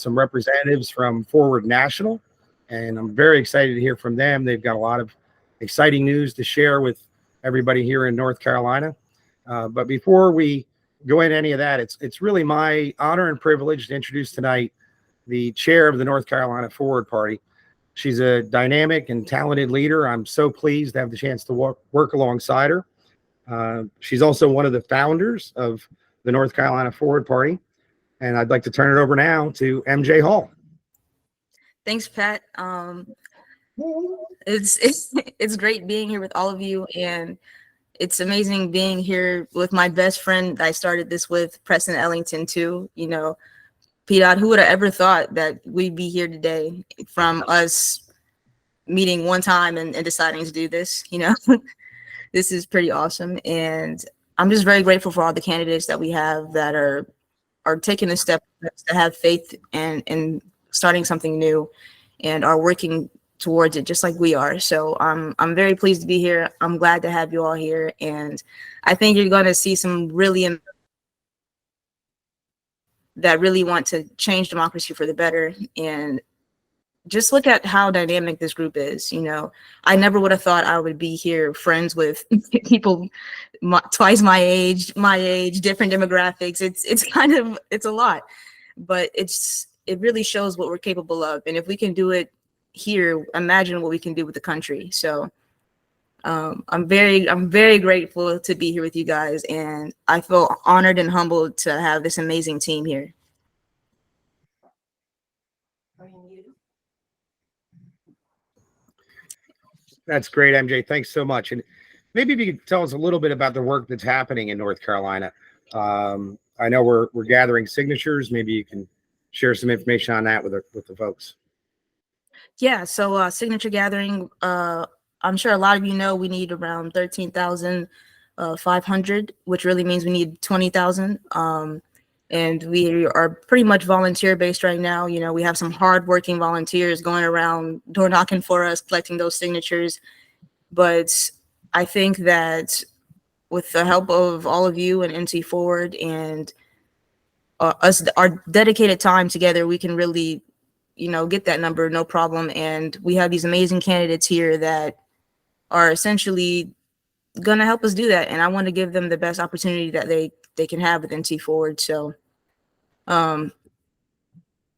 got some representatives from Forward National, and I'm very excited to hear from them. They've got a lot of exciting news to share with everybody here in North Carolina. But before we go into any of that, it's really my honor and privilege to introduce tonight the chair of the North Carolina Forward Party. She's a dynamic and talented leader. I'm so pleased to have the chance to work alongside her. She's also one of the founders of the North Carolina Forward Party. And I'd like to turn it over now to MJ Hall. Thanks, Pat. It's great being here with all of you, and it's amazing being here with my best friend that I started this with, Preston Ellington, too. You know, P-Dot, who would have ever thought that we'd be here today from us meeting one time and deciding to do this, you know? This is pretty awesome. And I'm just very grateful for all the candidates that we have that are taking the step to have faith and starting something new and are working towards it just like we are. So I'm very pleased to be here. I'm glad to have you all here. And I think you're going to see some that really want to change democracy for the better. And just look at how dynamic this group is. You know, I never would have thought I would be here friends with people twice my age, different demographics. It's a lot, but it really shows what we're capable of. And if we can do it here, imagine what we can do with the country. So I'm very grateful to be here with you guys, and I feel honored and humbled to have this amazing team here. That's great, MJ. Thanks so much. And maybe if you could tell us a little bit about the work that's happening in North Carolina. I know we're gathering signatures. Maybe you can share some information on that with the folks. Yeah, so signature gathering, I'm sure a lot of you know we need around 13,500, which really means we need 20,000. And we are pretty much volunteer based right now. You know, we have some hardworking volunteers going around door knocking for us, collecting those signatures. But I think that with the help of all of you and NC Forward and our dedicated time together, we can really, you know, get that number, no problem. And we have these amazing candidates here that are essentially going to help us do that. And I want to give them the best opportunity that they can have with NC Forward. So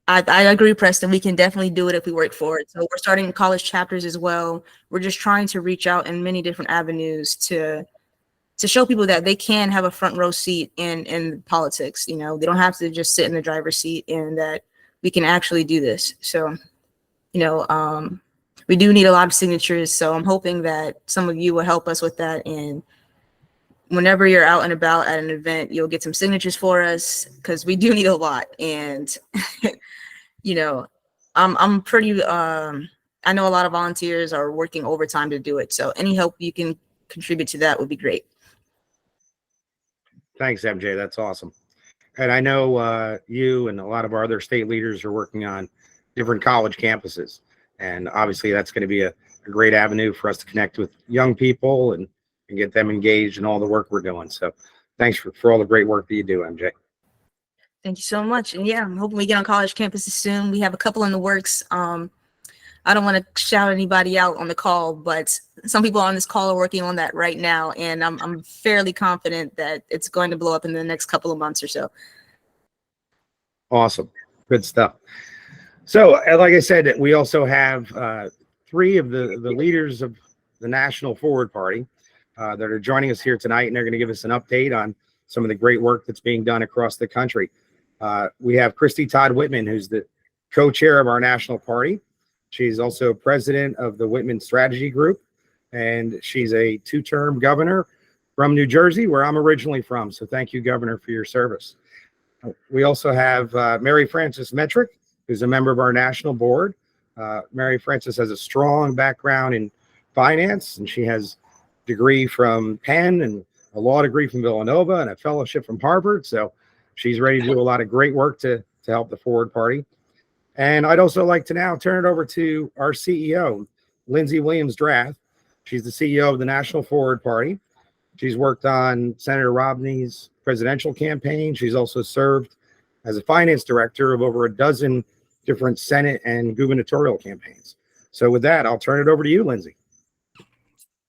I agree, Preston, we can definitely do it if we work for it. So we're starting college chapters as well. We're just trying to reach out in many different avenues to show people that they can have a front row seat in politics. You know, they don't have to just sit in the driver's seat, and that we can actually do this. So, you know, we do need a lot of signatures. So I'm hoping that some of you will help us with that. And whenever you're out and about at an event, you'll get some signatures for us, because we do need a lot. And, you know, I'm pretty, I know a lot of volunteers are working overtime to do it. So any help you can contribute to that would be great. Thanks, MJ. That's awesome. And I know you and a lot of our other state leaders are working on different college campuses. And obviously that's going to be a great avenue for us to connect with young people and get them engaged in all the work we're doing. So thanks for all the great work that you do, MJ. Thank you so much. And yeah, I'm hoping we get on college campuses soon. We have a couple in the works. I don't want to shout anybody out on the call, but some people on this call are working on that right now. And I'm fairly confident that it's going to blow up in the next couple of months or so. Awesome. Good stuff. So like I said, we also have three of the leaders of the National Forward Party that are joining us here tonight, and they're going to give us an update on some of the great work that's being done across the country. We have Christine Todd Whitman, who's the co-chair of our national party. She's also president of the Whitman Strategy Group, and she's a two-term governor from New Jersey, where I'm originally from. So thank you, Governor, for your service. We also have Maryfrances Metrick, who's a member of our national board. Maryfrances has a strong background in finance, and she has a degree from Penn and a law degree from Villanova and a fellowship from Harvard. So she's ready to do a lot of great work to help the Forward Party. And I'd also like to now turn it over to our CEO, Lindsey Drath. She's the CEO of the National Forward Party. She's worked on Senator Romney's presidential campaign. She's also served as a finance director of over a dozen different Senate and gubernatorial campaigns. So with that, I'll turn it over to you, Lindsey.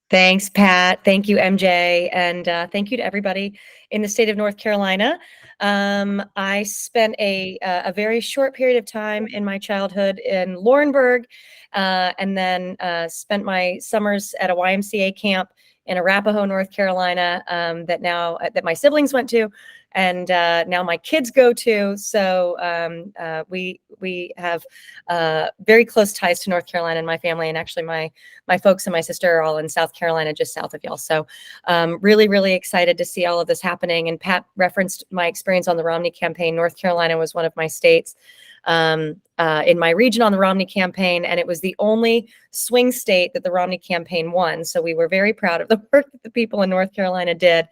Thanks, Pat. Thank you, MJ. And thank you to everybody in the state of North Carolina. I spent a very short period of time in my childhood in Laurinburg, and then spent my summers at a YMCA camp in Arapahoe, North Carolina, that my siblings went to, and now my kids go to. So we have very close ties to North Carolina in my family, and actually my folks and my sister are all in South Carolina, just south of y'all. So really, really excited to see all of this happening. And Pat referenced my experience on the Romney campaign. North Carolina was one of my states in my region on the Romney campaign, and it was the only swing state that the Romney campaign won. So we were very proud of the work that the people in North Carolina did.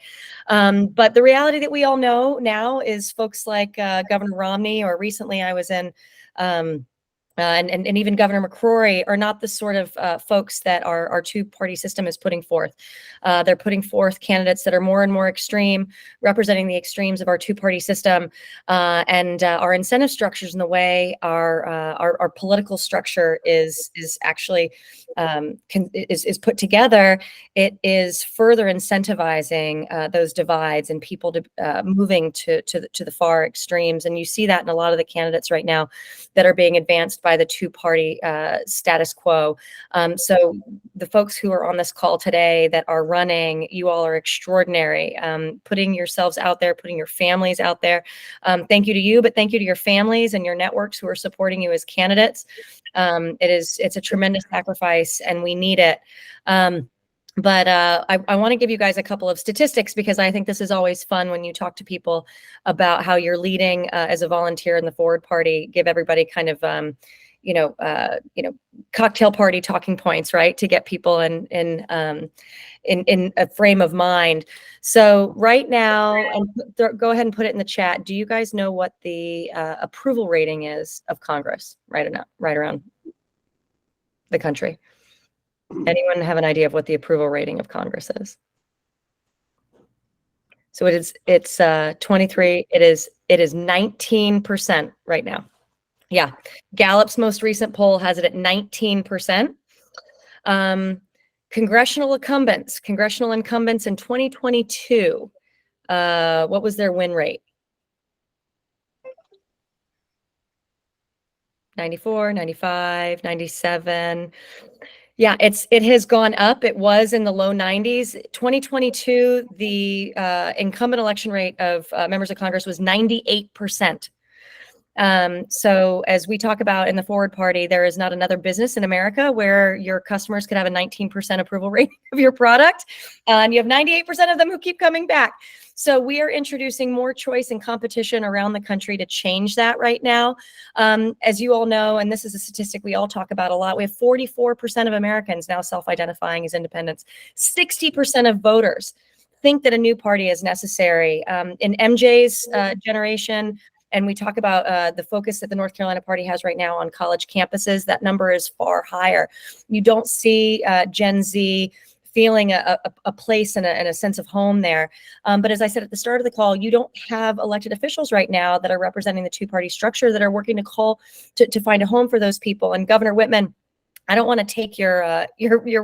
But the reality that we all know now is folks like Governor Romney, or recently I was in and even Governor McCrory, are not the sort of folks that our two-party system is putting forth. They're putting forth candidates that are more and more extreme, representing the extremes of our two-party system, and our incentive structures, and the way our political structure is actually is put together. It is further incentivizing those divides and people to moving to the far extremes. And you see that in a lot of the candidates right now that are being advanced by the two-party status quo. So the folks who are on this call today that are running, you all are extraordinary, putting yourselves out there, putting your families out there. Thank you to you, but thank you to your families and your networks who are supporting you as candidates. It's a tremendous sacrifice, and we need it. But I want to give you guys a couple of statistics, because I think this is always fun when you talk to people about how you're leading as a volunteer in the Forward Party. Give everybody kind of cocktail party talking points, right, to get people in a frame of mind. So right now, and go ahead and put it in the chat. Do you guys know what the approval rating is of Congress right around the country? Anyone have an idea of what the approval rating of Congress is? So it's 23. It is 19% right now. Yeah, Gallup's most recent poll has it at 19%. Congressional incumbents in 2022, what was their win rate? 94, 95, 97. Yeah, it has gone up. It was in the low 90s. 2022, the incumbent election rate of members of Congress was 98%. So as we talk about in the Forward Party, there is not another business in America where your customers could have a 19% approval rate of your product, and you have 98% of them who keep coming back. So we are introducing more choice and competition around the country to change that right now. As you all know, and this is a statistic we all talk about a lot, we have 44% of Americans now self-identifying as independents. 60% of voters think that a new party is necessary. In MJ's generation, and we talk about the focus that the North Carolina Party has right now on college campuses, that number is far higher. You don't see Gen Z feeling a place and a sense of home there. But as I said at the start of the call, you don't have elected officials right now that are representing the two-party structure that are working to call to find a home for those people. And Governor Whitman, I don't want to take your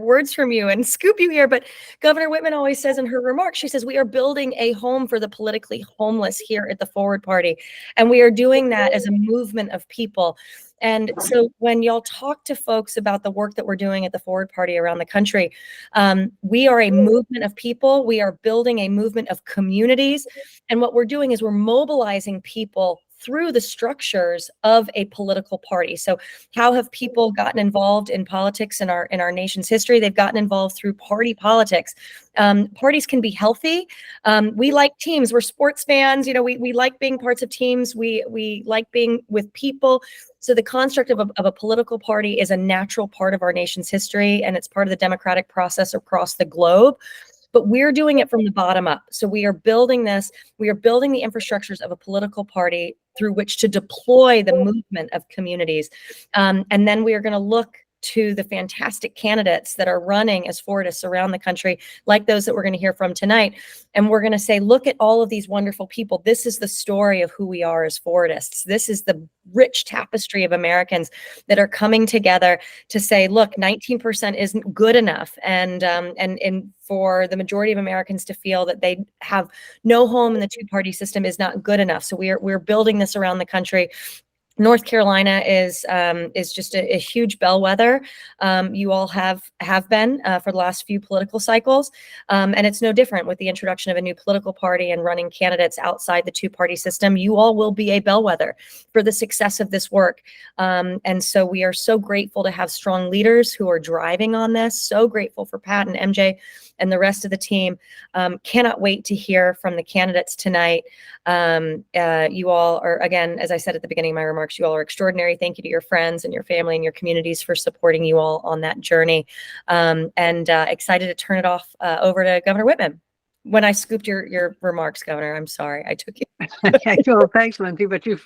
words from you and scoop you here, but Governor Whitman always says in her remarks, she says, we are building a home for the politically homeless here at the Forward Party. And we are doing that as a movement of people. And so when y'all talk to folks about the work that we're doing at the Forward Party around the country, we are a movement of people. We are building a movement of communities. And what we're doing is we're mobilizing people through the structures of a political party. So how have people gotten involved in politics in our nation's history? They've gotten involved through party politics. Parties can be healthy. We like teams. We're sports fans. You know, we like being parts of teams. We like being with people. So the construct of a political party is a natural part of our nation's history, and it's part of the democratic process across the globe. But we're doing it from the bottom up. So we are building this. We are building the infrastructures of a political party through which to deploy the movement of communities. And then we are going to look to the fantastic candidates that are running as Fordists around the country, like those that we're going to hear from tonight. And we're going to say, look at all of these wonderful people. This is the story of who we are as Fordists. This is the rich tapestry of Americans that are coming together to say, look, 19% isn't good enough. And for the majority of Americans to feel that they have no home in the two-party system is not good enough. So we're building this around the country. North Carolina is just a huge bellwether. You all have been for the last few political cycles, and it's no different with the introduction of a new political party and running candidates outside the two-party system. You all will be a bellwether for the success of this work, and so we are so grateful to have strong leaders who are driving on this. So grateful for Pat and MJ and the rest of the team. Cannot wait to hear from the candidates tonight. You all are, again, as I said at the beginning of my remarks, you all are extraordinary. Thank you to your friends and your family and your communities for supporting you all on that journey. And excited to turn it off over to Governor Whitman. When I scooped your remarks, Governor, I'm sorry, I took you. Okay, well, thanks, Lindsey, but you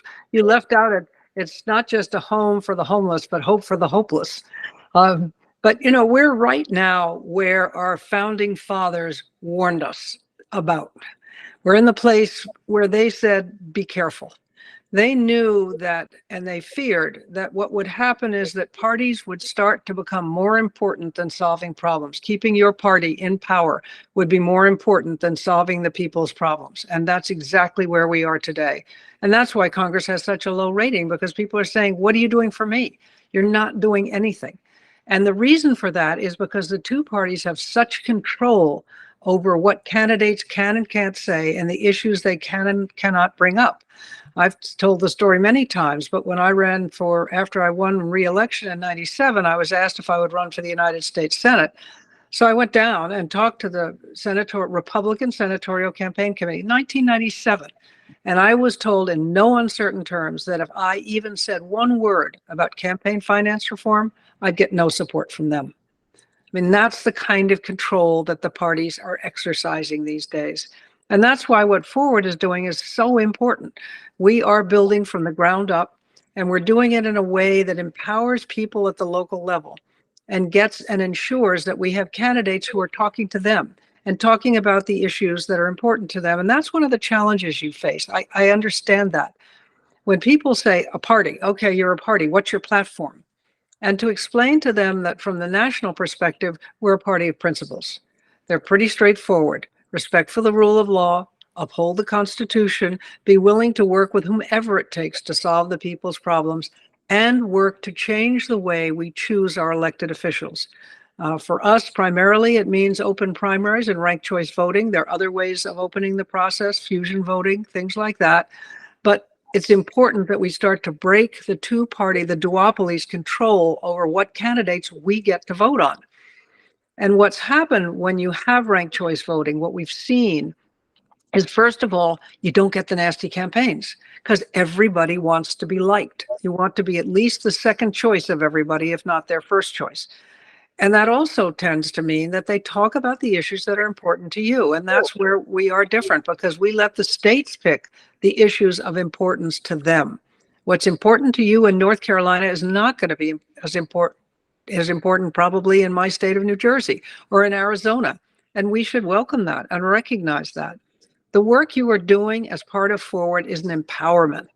left out it's not just a home for the homeless, but hope for the hopeless. But, we're right now where our founding fathers warned us about. We're in the place where they said, be careful. They knew that, and they feared that what would happen is that parties would start to become more important than solving problems. Keeping your party in power would be more important than solving the people's problems. And that's exactly where we are today. And that's why Congress has such a low rating, because people are saying, what are you doing for me? You're not doing anything. And the reason for that is because the two parties have such control over what candidates can and can't say and the issues they can and cannot bring up. I've told the story many times, but when I ran after I won re-election in 97, I was asked if I would run for the United States Senate. So I went down and talked to the Republican Senatorial Campaign Committee in 1997. And I was told in no uncertain terms that if I even said one word about campaign finance reform, I'd get no support from them. I mean, that's the kind of control that the parties are exercising these days. And that's why what Forward is doing is so important. We are building from the ground up, and we're doing it in a way that empowers people at the local level and gets and ensures that we have candidates who are talking to them and talking about the issues that are important to them. And that's one of the challenges you face. I understand that. When people say a party, okay, you're a party, what's your platform? And to explain to them that from the national perspective, we're a party of principles. They're pretty straightforward. Respect for the rule of law, uphold the Constitution, be willing to work with whomever it takes to solve the people's problems, and work to change the way we choose our elected officials. For us, primarily, it means open primaries and ranked choice voting. There are other ways of opening the process, fusion voting, things like that. But it's important that we start to break the two-party, the duopoly's control over what candidates we get to vote on. And what's happened when you have ranked choice voting, what we've seen is, first of all, you don't get the nasty campaigns because everybody wants to be liked. You want to be at least the second choice of everybody, if not their first choice. And that also tends to mean that they talk about the issues that are important to you. And that's where we are different, because we let the states pick the issues of importance to them. What's important to you in North Carolina is not going to be as important probably in my state of New Jersey or in Arizona. And we should welcome that and recognize that. The work you are doing as part of Forward is an empowerment.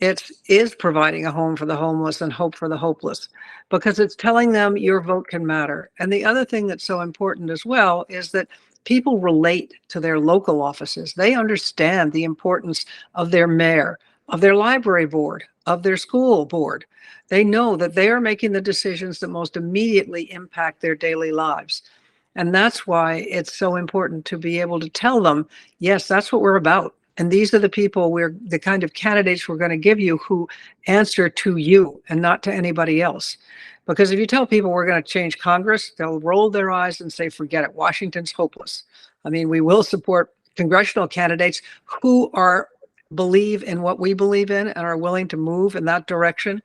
It is providing a home for the homeless and hope for the hopeless, because it's telling them your vote can matter. And the other thing that's so important as well is that people relate to their local offices. They understand the importance of their mayor, of their library board, of their school board. They know that they are making the decisions that most immediately impact their daily lives. And that's why it's so important to be able to tell them, yes, that's what we're about. And these are the people, the kind of candidates we're going to give you who answer to you and not to anybody else. Because if you tell people we're going to change Congress, they'll roll their eyes and say, forget it, Washington's hopeless. I mean, we will support congressional candidates who believe in what we believe in and are willing to move in that direction.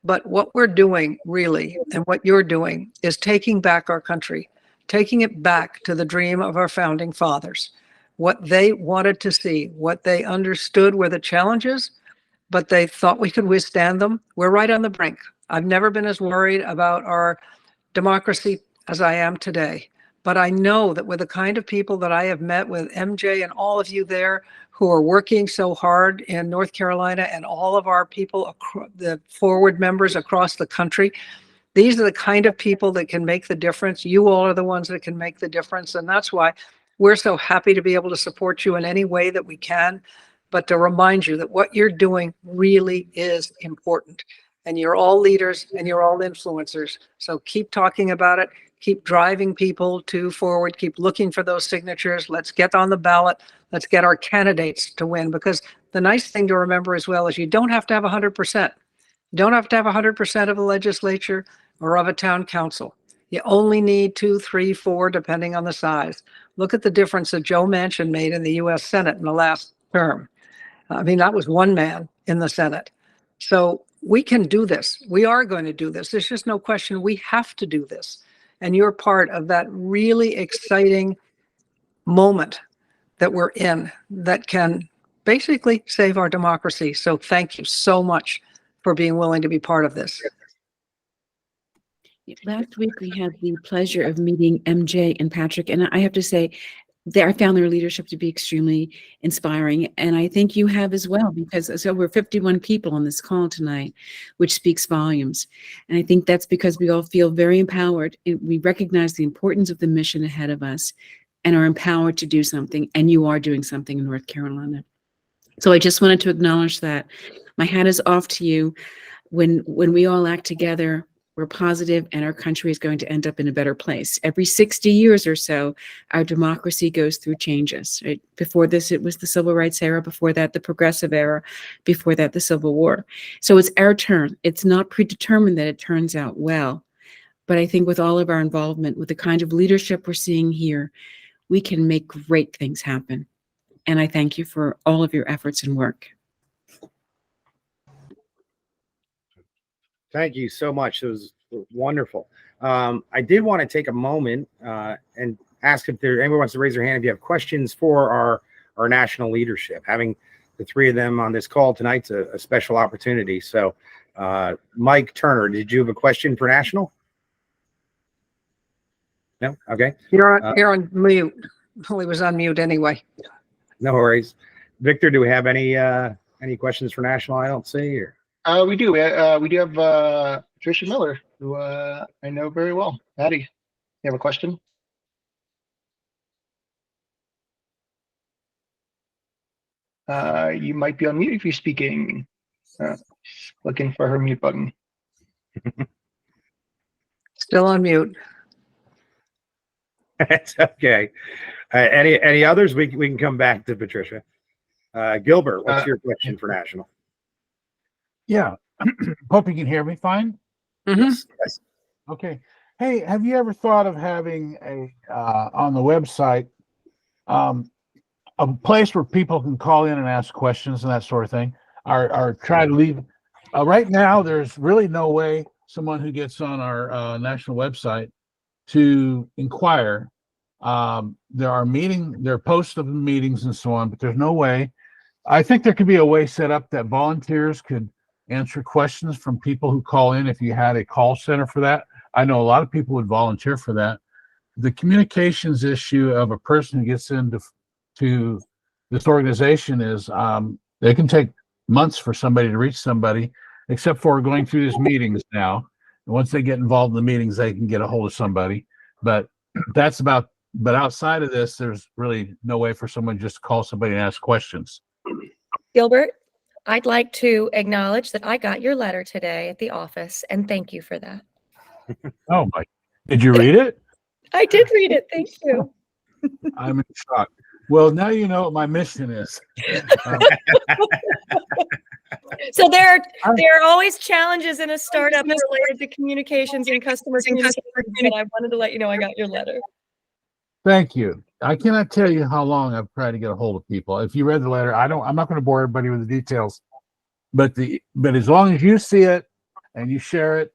But what we're doing really, and what you're doing, is taking back our country, taking it back to the dream of our founding fathers. What they wanted to see, what they understood were the challenges, but they thought we could withstand them. We're right on the brink. I've never been as worried about our democracy as I am today. But I know that with the kind of people that I have met with MJ and all of you there who are working so hard in North Carolina and all of our people, the forward members across the country, these are the kind of people that can make the difference. You all are the ones that can make the difference. And that's why we're so happy to be able to support you in any way that we can, but to remind you that what you're doing really is important. And you're all leaders and you're all influencers. So keep talking about it. Keep driving people to forward. Keep looking for those signatures. Let's get on the ballot. Let's get our candidates to win. Because the nice thing to remember as well is you don't have to have 100%. You don't have to have 100% of the legislature or of a town council. You only need 2, 3, 4, depending on the size. Look at the difference that Joe Manchin made in the U.S. Senate in the last term. I mean, that was one man in the Senate. So we can do this. We are going to do this. There's just no question we have to do this. And you're part of that really exciting moment that we're in that can basically save our democracy. So thank you so much for being willing to be part of this. Last week, we had the pleasure of meeting MJ and Patrick, and I have to say, I found their leadership to be extremely inspiring, and I think you have as well, because so we're 51 people on this call tonight, which speaks volumes. And I think that's because we all feel very empowered, and we recognize the importance of the mission ahead of us and are empowered to do something, and you are doing something in North Carolina. So I just wanted to acknowledge that. My hat is off to you. When we all act together, we're positive, and our country is going to end up in a better place. Every 60 years or so, our democracy goes through changes. Right? Before this, it was the Civil Rights era. Before that, the Progressive era. Before that, the Civil War. So it's our turn. It's not predetermined that it turns out well. But I think with all of our involvement, with the kind of leadership we're seeing here, we can make great things happen. And I thank you for all of your efforts and work. Thank you so much. It was wonderful. I did want to take a moment and ask if anyone wants to raise their hand if you have questions for our national leadership. Having the three of them on this call tonight's a special opportunity. So, Mike Turner, did you have a question for national? No? Okay. You're on mute. Well, he was on mute anyway. No worries. Victor, do we have any questions for national? I don't see here. We do. We do have Patricia Miller, who I know very well. Patty, you have a question? You might be on mute if you're speaking. Looking for her mute button. Still on mute. It's okay. Any others? We can come back to Patricia. Gilbert, what's your question for national? Yeah, hope you can hear me fine. Mm-hmm. Yes. Okay. Hey, have you ever thought of having on the website a place where people can call in and ask questions and that sort of thing, or try to leave? Right now, there's really no way someone who gets on our national website to inquire. There are posts of meetings and so on, but there's no way. I think there could be a way set up that volunteers could answer questions from people who call in if you had a call center for that. I know a lot of people would volunteer for that. The communications issue of a person who gets into this organization is they can take months for somebody to reach somebody, except for going through these meetings now. And once they get involved in the meetings, they can get a hold of somebody. But outside of this, there's really no way for someone just to call somebody and ask questions. Gilbert, I'd like to acknowledge that I got your letter today at the office, and thank you for that. Oh my, did you read it? I did read it. Thank you. I'm in shock. Well, now you know what my mission is. So there are always challenges in a startup related to communications and customer communications, and I wanted to let you know I got your letter. Thank you. I cannot tell you how long I've tried to get a hold of people. If you read the letter, I'm not going to bore everybody with the details, but as long as you see it and you share it,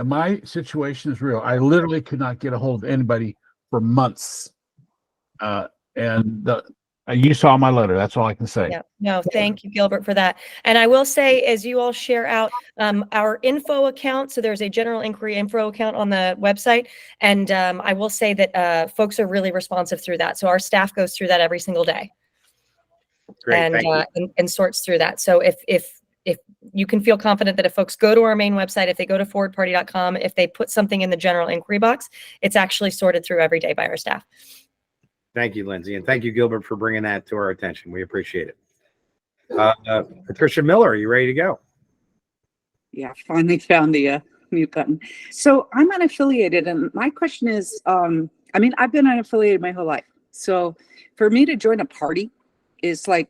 my situation is real. I literally could not get a hold of anybody for months. And You saw my letter. That's all I can say. Yeah, no, thank you, Gilbert, for that. And I will say, as you all share out our info account, so there's a general inquiry info account on the website. And I will say that folks are really responsive through that. So our staff goes through that every single day. Great, And, thank you. and sorts through that. So if you can feel confident that if folks go to our main website, if they go to forwardparty.com, if they put something in the general inquiry box, it's actually sorted through every day by our staff. Thank you, Lindsay, and thank you, Gilbert, for bringing that to our attention. We appreciate it. Patricia Miller, are you ready to go? Yeah, finally found the mute button. So I'm unaffiliated, and my question is, I mean, I've been unaffiliated my whole life. So for me to join a party is like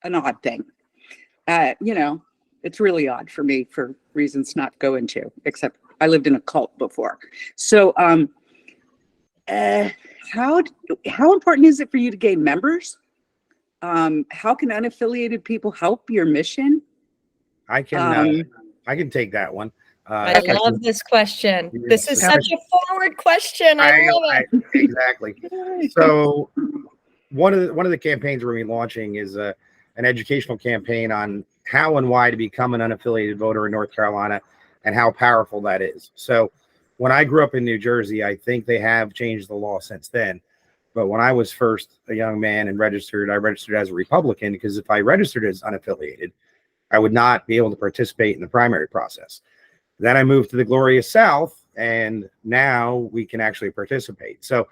an odd thing. You know, it's really odd for me for reasons not to go into, except I lived in a cult before. So how important is it for you to gain members? How can unaffiliated people help your mission? I can take that one. I love this question. This is such a forward question. I love it. Exactly. So one of the campaigns we're going to be launching is an educational campaign on how and why to become an unaffiliated voter in North Carolina and how powerful that is. So when I grew up in New Jersey, I think they have changed the law since then. But when I was first a young man and registered, I registered as a Republican because if I registered as unaffiliated, I would not be able to participate in the primary process. Then I moved to the glorious South, and now we can actually participate. So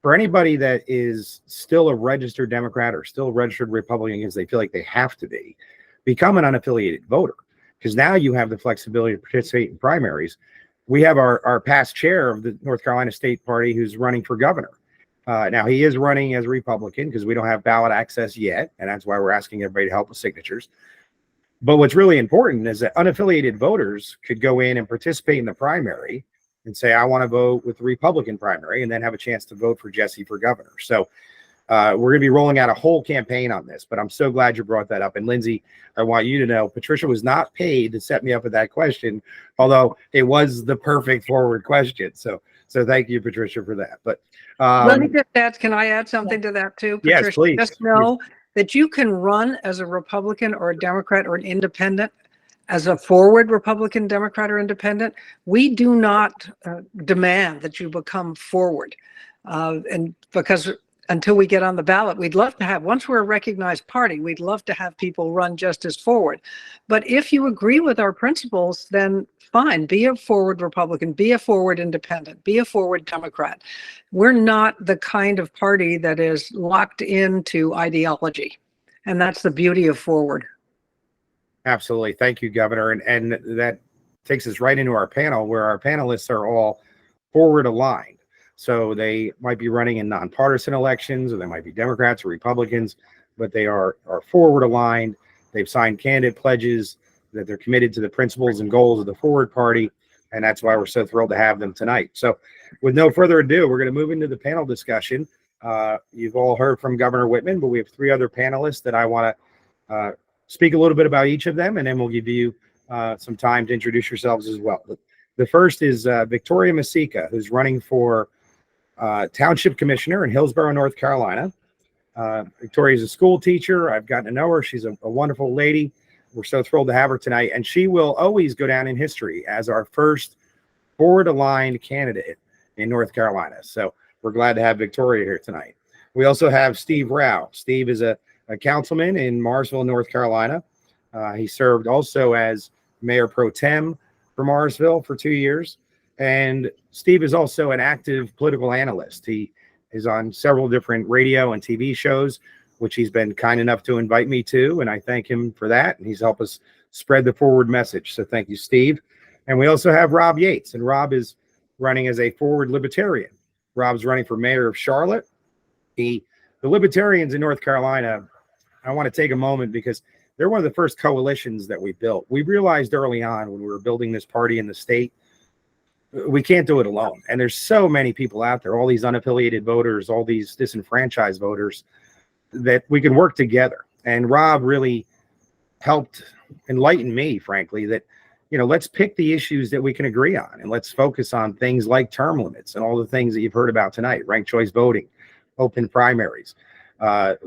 for anybody that is still a registered Democrat or still a registered Republican because they feel like they have to be, become an unaffiliated voter because now you have the flexibility to participate in primaries. We have our past chair of the North Carolina State Party who's running for governor. Now, he is running as a Republican because we don't have ballot access yet, and that's why we're asking everybody to help with signatures. But what's really important is that unaffiliated voters could go in and participate in the primary and say, I want to vote with the Republican primary, and then have a chance to vote for Jesse for governor. So we're going to be rolling out a whole campaign on this, but I'm so glad you brought that up. And Lindsay, I want you to know, Patricia was not paid to set me up with that question, although it was the perfect forward question. So thank you, Patricia, for that. But Let me just add, can I add something to that too, Patricia? Yes, please. Just know that you can run as a Republican or a Democrat or an independent as a forward Republican, Democrat, or independent. We do not demand that you become forward. And because until we get on the ballot, we'd love to have, once we're a recognized party, we'd love to have people run just as forward. But if you agree with our principles, then fine, be a forward Republican, be a forward independent, be a forward Democrat. We're not the kind of party that is locked into ideology. And that's the beauty of forward. Absolutely. Thank you, Governor. And that takes us right into our panel where our panelists are all forward aligned. So they might be running in nonpartisan elections, or they might be Democrats or Republicans, but they are forward aligned. They've signed candidate pledges that they're committed to the principles and goals of the Forward Party. And that's why we're so thrilled to have them tonight. So with no further ado, we're going to move into the panel discussion. You've all heard from Governor Whitman, but we have three other panelists that I want to speak a little bit about each of them, and then we'll give you some time to introduce yourselves as well. The first is Victoria Masika, who's running for Township Commissioner in Hillsborough, North Carolina. Victoria is a school teacher. I've gotten to know her. She's a wonderful lady. We're so thrilled to have her tonight, and she will always go down in history as our first forward-aligned candidate in North Carolina. So we're glad to have Victoria here tonight. We also have Steve Rao. Steve is a councilman in Morrisville, North Carolina. He served also as mayor pro tem for Morrisville for 2 years. And Steve is also an active political analyst. He is on several different radio and TV shows, which he's been kind enough to invite me to. And I thank him for that. And he's helped us spread the forward message. So thank you, Steve. And we also have Rob Yates. And Rob is running as a forward libertarian. Rob's running for mayor of Charlotte. The libertarians in North Carolina, I want to take a moment because they're one of the first coalitions that we built. We realized early on when we were building this party in the state, we can't do it alone. And there's so many people out there, all these unaffiliated voters, all these disenfranchised voters, that we can work together. And Rob really helped enlighten me, frankly, that, let's pick the issues that we can agree on, and let's focus on things like term limits and all the things that you've heard about tonight, ranked choice voting, open primaries.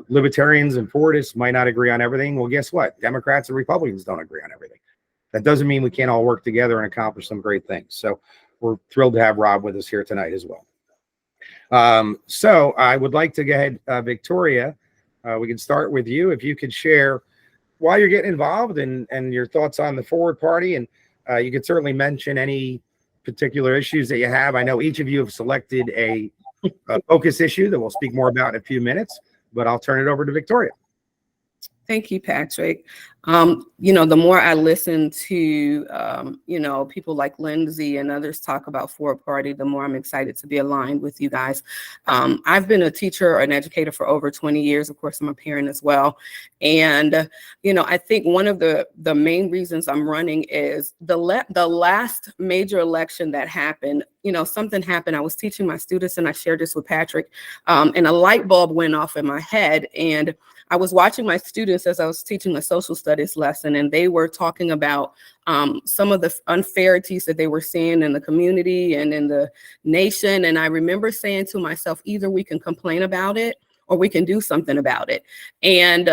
Libertarians and Fordists might not agree on everything. Well, guess what? Democrats and Republicans don't agree on everything. That doesn't mean we can't all work together and accomplish some great things. So we're thrilled to have Rob with us here tonight as well. So I would like to go ahead, Victoria, we can start with you. If you could share why you're getting involved and your thoughts on the Forward Party. And you could certainly mention any particular issues that you have. I know each of you have selected a focus issue that we'll speak more about in a few minutes, but I'll turn it over to Victoria. Thank you, Patrick. The more I listen to, people like Lindsey and others talk about Forward Party, the more I'm excited to be aligned with you guys. I've been a teacher or an educator for over 20 years. Of course, I'm a parent as well. And, I think one of the main reasons I'm running is the last major election that happened, something happened. I was teaching my students and I shared this with Patrick, and a light bulb went off in my head. And I was watching my students as I was teaching a social studies lesson, and they were talking about some of the unfairities that they were seeing in the community and in the nation. And I remember saying to myself, either we can complain about it or we can do something about it. And,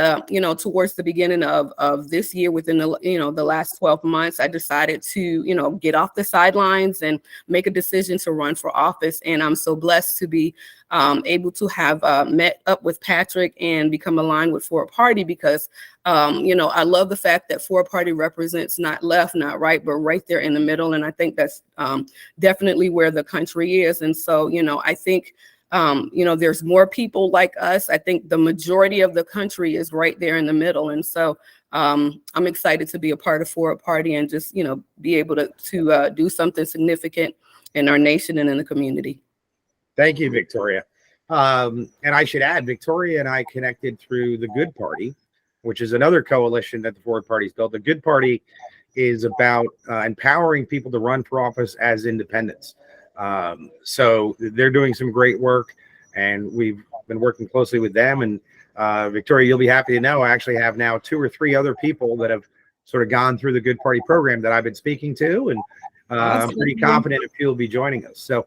towards the beginning of this year, within the last 12 months, I decided to, get off the sidelines and make a decision to run for office. And I'm so blessed to be able to have met up with Patrick and become aligned with Forward Party because, I love the fact that Forward Party represents not left, not right, but right there in the middle. And I think that's definitely where the country is. And so, I think there's more people like us. I think the majority of the country is right there in the middle. And so I'm excited to be a part of Forward Party and just, be able to do something significant in our nation and in the community. Thank you, Victoria. And I should add, Victoria and I connected through the Good Party, which is another coalition that the Forward Party's built. The Good Party is about empowering people to run for office as independents. So they're doing some great work, and we've been working closely with them. And Victoria, you'll be happy to know I actually have now 2 or 3 other people that have sort of gone through the Good Party program that I've been speaking to, and I'm pretty confident a few will be joining us. So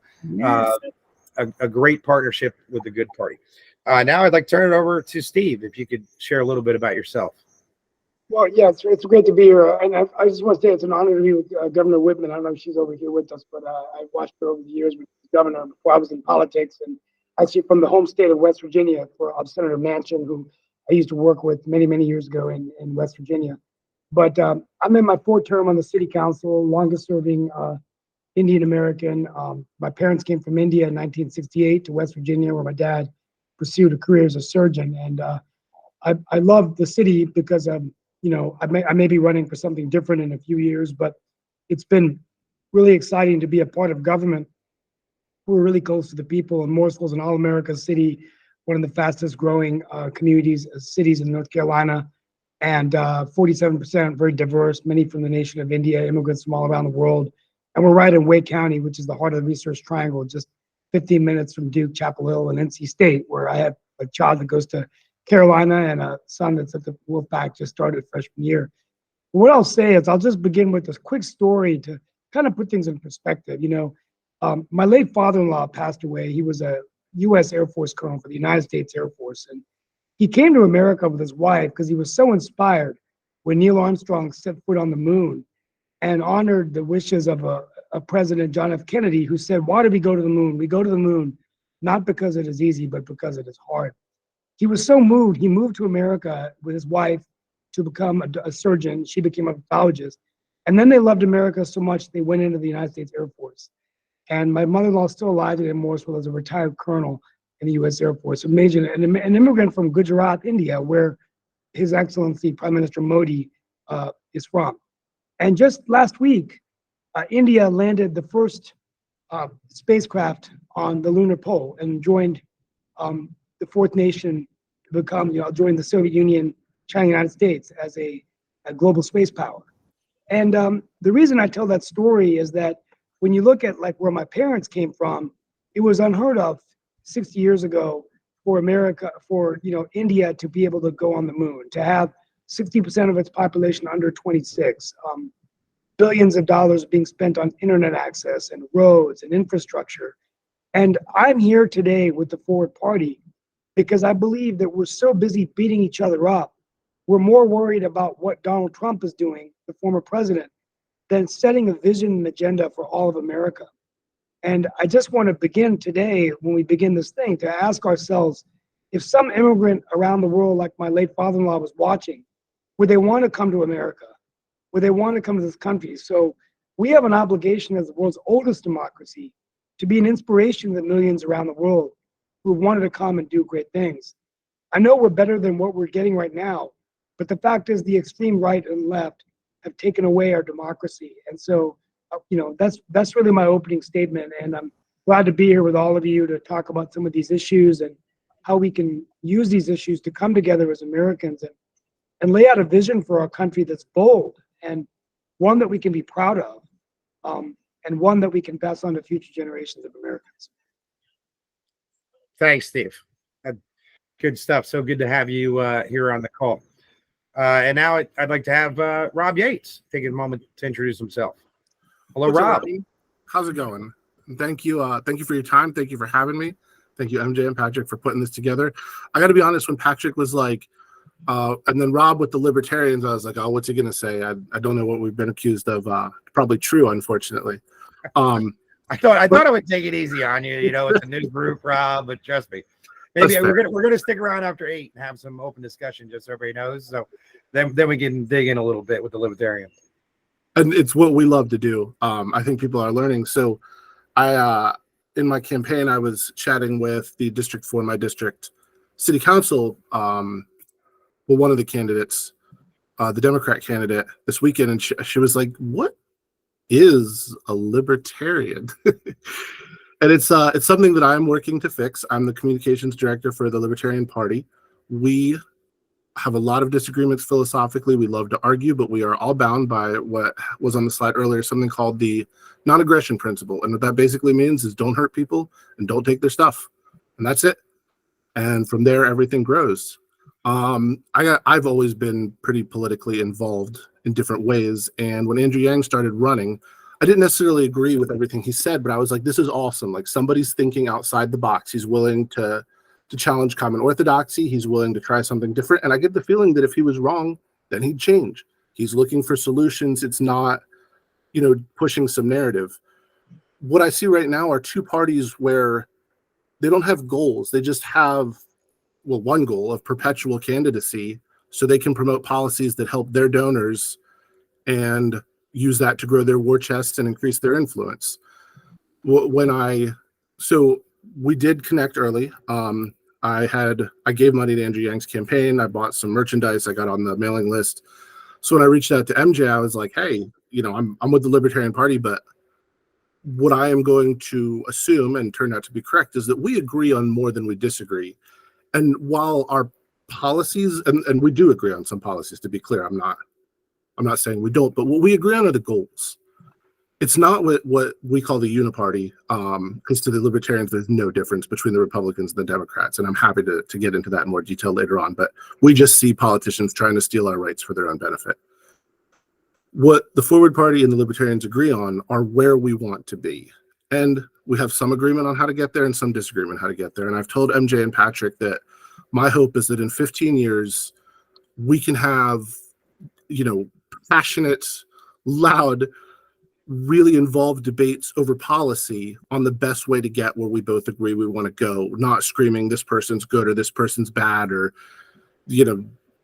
a great partnership with the Good Party. Now I'd like to turn it over to Steve, if you could share a little bit about yourself. Well, yeah, it's great to be here. And I just want to say it's an honor to be with Governor Whitman. I don't know if she's over here with us, but I watched her over the years with the governor before I was in politics. And actually from the home state of West Virginia for Senator Manchin, who I used to work with many, many years ago in West Virginia. But I'm in my 4th term on the city council, longest serving Indian American. My parents came from India in 1968 to West Virginia, where my dad pursued a career as a surgeon. And I love the city because I may be running for something different in a few years, but it's been really exciting to be a part of government. We're really close to the people, and Morrisville is an all-America city, one of the fastest growing cities in North Carolina, and 47% very diverse, many from the nation of India, immigrants from all around the world. And we're right in Wake County, which is the heart of the Research Triangle, just 15 minutes from Duke, Chapel Hill, and NC State, where I have a child that goes to Carolina and a son that's at the Wolfpack, just started freshman year. What I'll say is I'll just begin with this quick story to kind of put things in perspective. My late father-in-law passed away. He was a U.S. Air Force colonel for the United States Air Force. And he came to America with his wife because he was so inspired when Neil Armstrong set foot on the moon and honored the wishes of a President John F. Kennedy, who said, why do we go to the moon? We go to the moon not because it is easy, but because it is hard. He was so moved, he moved to America with his wife to become a surgeon. She became a pathologist. And then they loved America so much, they went into the United States Air Force. And my mother-in-law is still alive in Morrisville as a retired colonel in the U.S. Air Force, an immigrant from Gujarat, India, where His Excellency Prime Minister Modi is from. And just last week, India landed the first spacecraft on the lunar pole and joined the 4th nation to become, join the Soviet Union, China, United States as a global space power. And the reason I tell that story is that when you look at like where my parents came from, it was unheard of 60 years ago for India to be able to go on the moon, to have 60% of its population under 26, billions of dollars being spent on internet access and roads and infrastructure. And I'm here today with the Forward Party because I believe that we're so busy beating each other up. We're more worried about what Donald Trump is doing, the former president, than setting a vision and agenda for all of America. And I just want to begin today, when we begin this thing, to ask ourselves, if some immigrant around the world, like my late father-in-law, was watching, would they want to come to America? Would they want to come to this country? So we have an obligation as the world's oldest democracy to be an inspiration to the millions around the world who wanted to come and do great things. I know we're better than what we're getting right now, but the fact is the extreme right and left have taken away our democracy. And so, that's really my opening statement. And I'm glad to be here with all of you to talk about some of these issues and how we can use these issues to come together as Americans and lay out a vision for our country that's bold and one that we can be proud of, and one that we can pass on to future generations of Americans. Thanks, Steve. Good stuff. So good to have you here on the call. And now I'd like to have Rob Yates take a moment to introduce himself. Hello, What's up, Rob. Robbie? How's it going? Thank you. Thank you for your time. Thank you for having me. Thank you, MJ and Patrick, for putting this together. I got to be honest, when Patrick was like, and then Rob with the Libertarians, I was like, oh, what's he going to say? I don't know what we've been accused of. Probably true, unfortunately. I thought I would take it easy on you. It's a new group, Rob, but trust me. Maybe we're gonna stick around after 8 and have some open discussion, just so everybody knows. So then we can dig in a little bit with the Libertarians. And it's what we love to do. I think people are learning. So I in my campaign, I was chatting with the District 4, my district city council, one of the candidates, the Democrat candidate this weekend, and she was like, what is a libertarian? And it's something that I'm working to fix. I'm the communications director for the Libertarian Party. We have a lot of disagreements philosophically. We love to argue, but we are all bound by what was on the slide earlier, something called the non-aggression principle. And what that basically means is don't hurt people and don't take their stuff. And that's it. And from there, everything grows. I've always been pretty politically involved in different ways. And when Andrew Yang started running, I didn't necessarily agree with everything he said, but I was like, this is awesome. Like, somebody's thinking outside the box. He's willing to challenge common orthodoxy. He's willing to try something different. And I get the feeling that if he was wrong, then he'd change. He's looking for solutions. It's not, pushing some narrative. What I see right now are two parties where they don't have goals. They just have, one goal of perpetual candidacy, so they can promote policies that help their donors and use that to grow their war chests and increase their influence. So we did connect early. I gave money to Andrew Yang's campaign. I bought some merchandise. I got on the mailing list. So when I reached out to MJ, I was like, hey, I'm with the Libertarian Party, but what I am going to assume, and turned out to be correct, is that we agree on more than we disagree. And while our policies, and we do agree on some policies, to be clear, I'm not saying we don't, but what we agree on are the goals. It's not what we call the uniparty, because to the Libertarians, there's no difference between the Republicans and the Democrats. And I'm happy to get into that in more detail later on. But we just see politicians trying to steal our rights for their own benefit. What the Forward Party and the Libertarians agree on are where we want to be. And we have some agreement on how to get there and some disagreement on how to get there. And I've told MJ and Patrick that my hope is that in 15 years, we can have, passionate, loud, really involved debates over policy on the best way to get where we both agree we want to go, not screaming this person's good or this person's bad, or,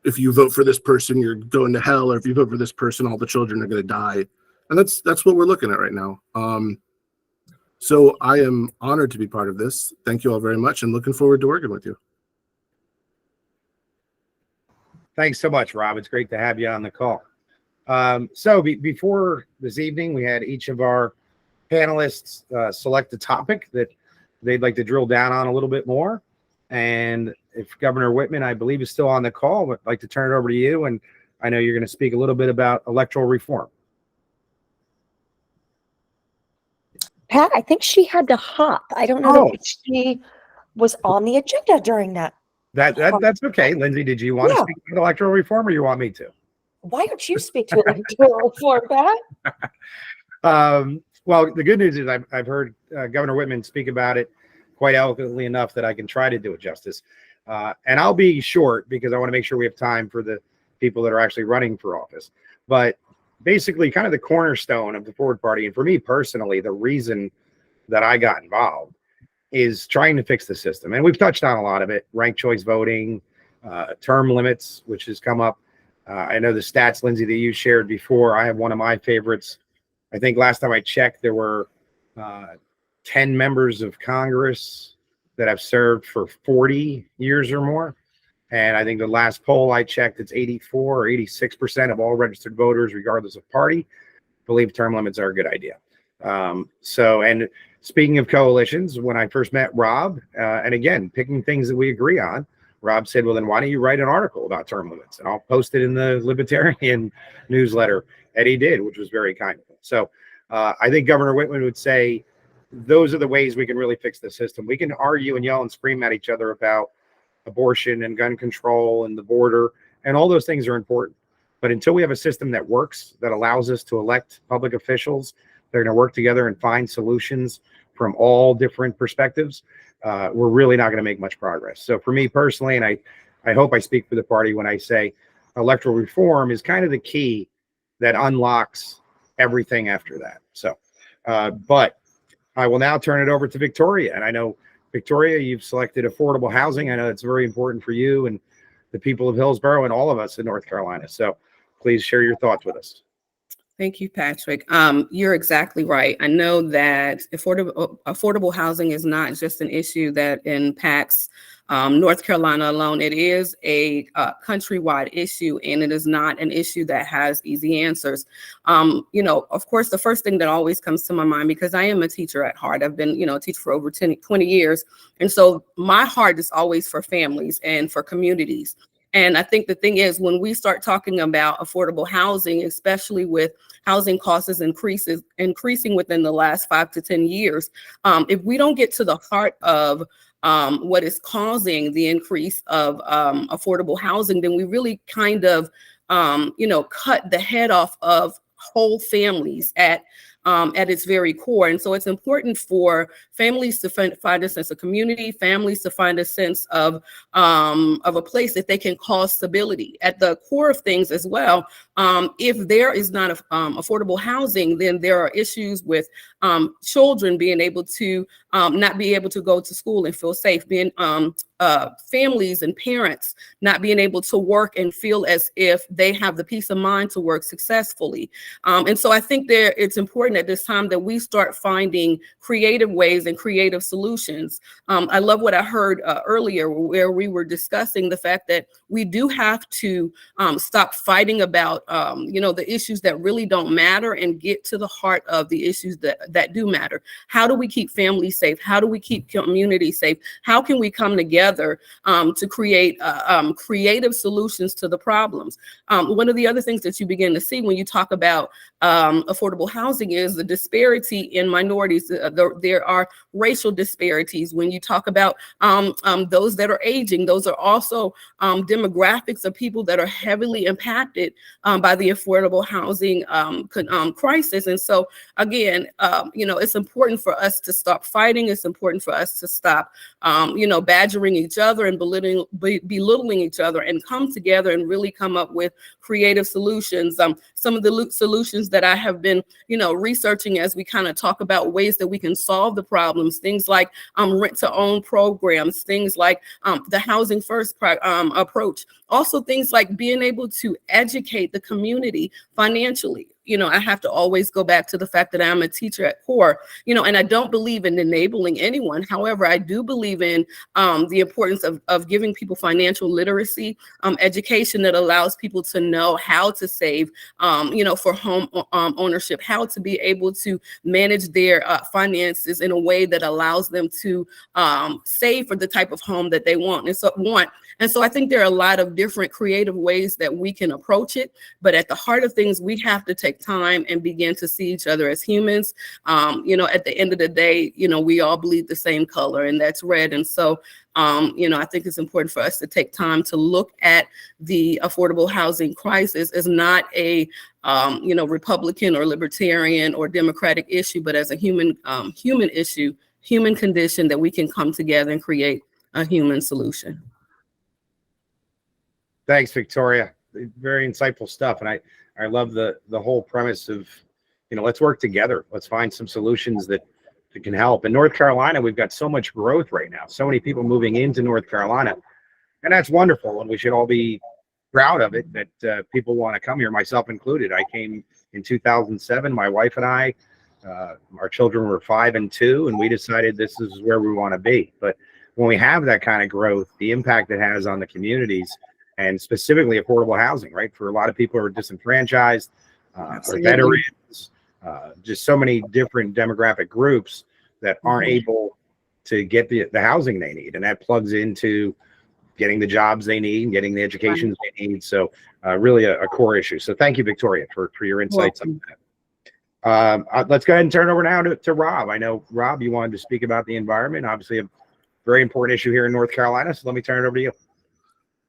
if you vote for this person, you're going to hell, or if you vote for this person, all the children are going to die. And that's what we're looking at right now. So I am honored to be part of this. Thank you all very much, and looking forward to working with you. Thanks so much, Rob. It's great to have you on the call. So before this evening, we had each of our panelists select a topic that they'd like to drill down on a little bit more. And if Governor Whitman, I believe, is still on the call, I'd like to turn it over to you. And I know you're going to speak a little bit about electoral reform. Pat, I think she had to hop. I don't know if she was on the agenda during that. That's okay. Lindsey, did you want to speak about electoral reform, or you want me to? Why don't you speak to electoral reform, Pat? Well, the good news is I've heard Governor Whitman speak about it quite eloquently enough that I can try to do it justice. And I'll be short because I want to make sure we have time for the people that are actually running for office. But basically, kind of the cornerstone of the Forward Party, and for me personally, the reason that I got involved is trying to fix the system. And we've touched on a lot of it: ranked choice voting, term limits, which has come up. I know the stats, Lindsey, that you shared before. I have one of my favorites. I think last time I checked, there were 10 members of Congress that have served for 40 years or more. And I think the last poll I checked, it's 84 or 86% of all registered voters, regardless of party, believe term limits are a good idea. And speaking of coalitions, when I first met Rob, and again, picking things that we agree on, Rob said, well, then why don't you write an article about term limits? And I'll post it in the Libertarian newsletter. And he did, which was very kind of him. So I think Governor Whitman would say, those are the ways we can really fix the system. We can argue and yell and scream at each other about abortion and gun control and the border, and all those things are important. But until we have a system that works, that allows us to elect public officials, they're going to work together and find solutions from all different perspectives, we're really not going to make much progress. So for me personally, and I hope I speak for the party when I say electoral reform is kind of the key that unlocks everything after that. So, but I will now turn it over to Victoria. And I know, Victoria, you've selected affordable housing. I know it's very important for you and the people of Hillsborough and all of us in North Carolina. So please share your thoughts with us. Thank you, Patrick. You're exactly right. I know that affordable housing is not just an issue that impacts North Carolina alone. It is a countrywide issue, and it is not an issue that has easy answers. Of course, the first thing that always comes to my mind, because I am a teacher at heart, I've been, a teacher for over 20 years. And so my heart is always for families and for communities. And I think the thing is, when we start talking about affordable housing, especially with housing costs increasing within the last 5 to 10 years, if we don't get to the heart of what is causing the increase of affordable housing, then we really kind of, cut the head off of whole families at its very core. And so it's important for families to find a sense of community, families to find a sense of a place that they can call stability. At the core of things as well, if there is not affordable housing, then there are issues with children being able to not be able to go to school and feel safe, being families and parents not being able to work and feel as if they have the peace of mind to work successfully. And so I think it's important at this time that we start finding creative ways and creative solutions. I love what I heard earlier, where we were discussing the fact that we do have to stop fighting about the issues that really don't matter and get to the heart of the issues that do matter. How do we keep families safe? How do we keep community safe? How can we come together to create creative solutions to the problems? One of the other things that you begin to see when you talk about affordable housing is the disparity in minorities. There are racial disparities. When you talk about those that are aging, those are also demographics of people that are heavily impacted by the affordable housing crisis. And so again, it's important for us to stop fighting. It's important for us to stop, badgering each other and belittling each other, and come together and really come up with creative solutions. Some of the solutions that I have been, researching as we kind of talk about ways that we can solve the problems, things like rent to own programs, things like the housing first approach, also things like being able to educate the community financially. I have to always go back to the fact that I'm a teacher at core, and I don't believe in enabling anyone. However, I do believe in the importance of giving people financial literacy, education that allows people to know how to save, for home ownership, how to be able to manage their finances in a way that allows them to save for the type of home that they want. And so I think there are a lot of different creative ways that we can approach it. But at the heart of things, we have to take time and begin to see each other as humans. At the end of the day, we all bleed the same color, and that's red. And so, I think it's important for us to take time to look at the affordable housing crisis as not a, Republican or Libertarian or Democratic issue, but as a human issue, human condition that we can come together and create a human solution. Thanks, Victoria. Very insightful stuff. And I love the whole premise of, let's work together. Let's find some solutions that can help. In North Carolina, we've got so much growth right now. So many people moving into North Carolina. And that's wonderful. And we should all be proud of it that people want to come here, myself included. I came in 2007, my wife and I, our children were 5 and 2, and we decided this is where we want to be. But when we have that kind of growth, the impact it has on the communities, and specifically affordable housing, right? For a lot of people who are disenfranchised, or veterans, just so many different demographic groups that aren't able to get the housing they need. And that plugs into getting the jobs they need and getting the education they need. So really a core issue. So thank you, Victoria, for your insights on that. Let's go ahead and turn over now to Rob. I know, Rob, you wanted to speak about the environment, obviously a very important issue here in North Carolina. So let me turn it over to you.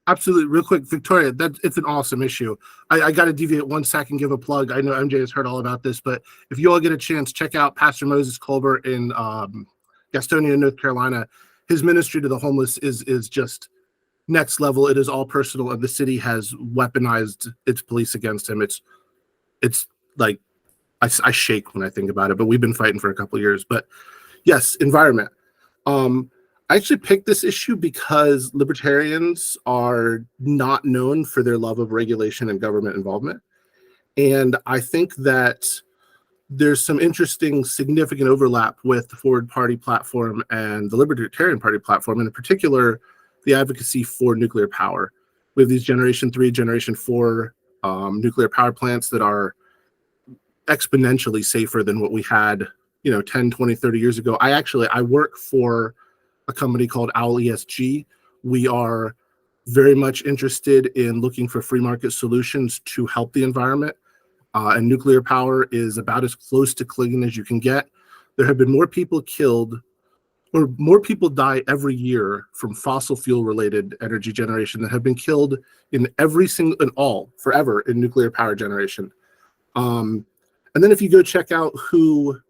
Absolutely. Real quick, Victoria, it's an awesome issue. I got to deviate 1 second, give a plug. I know MJ has heard all about this, but if you all get a chance, check out Pastor Moses Colbert in Gastonia, North Carolina. His ministry to the homeless is just next level. It is all personal, and the city has weaponized its police against him. It's like, I shake when I think about it, but we've been fighting for a couple of years. But yes, environment. I actually picked this issue because libertarians are not known for their love of regulation and government involvement. And I think that there's some interesting, significant overlap with the Forward Party platform and the Libertarian Party platform, and in particular, the advocacy for nuclear power. We have these Generation 3, Generation 4 nuclear power plants that are exponentially safer than what we had, 10, 20, 30 years ago. I work for a company called OWL ESG. We are very much interested in looking for free market solutions to help the environment. And nuclear power is about as close to clean as you can get. There have been more people killed, or more people die every year from fossil fuel related energy generation that have been killed forever in nuclear power generation. And then if you go check out who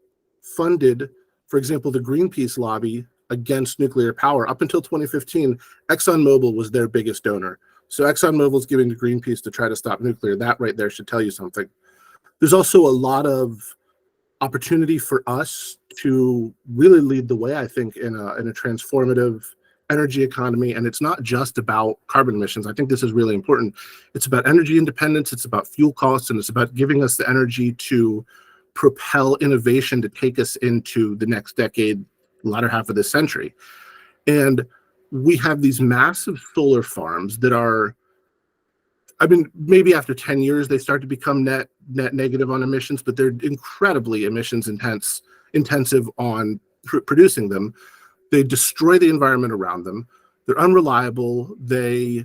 funded, for example, the Greenpeace lobby against nuclear power, up until 2015, ExxonMobil was their biggest donor. So ExxonMobil's giving to Greenpeace to try to stop nuclear. That right there should tell you something. There's also a lot of opportunity for us to really lead the way, I think, in a transformative energy economy. And it's not just about carbon emissions. I think this is really important. It's about energy independence. It's about fuel costs, and it's about giving us the energy to propel innovation to take us into the next decade, latter half of this century. And we have these massive solar farms that are, maybe after 10 years, they start to become net negative on emissions, but they're incredibly emissions intensive on producing them. They destroy the environment around them. They're unreliable. They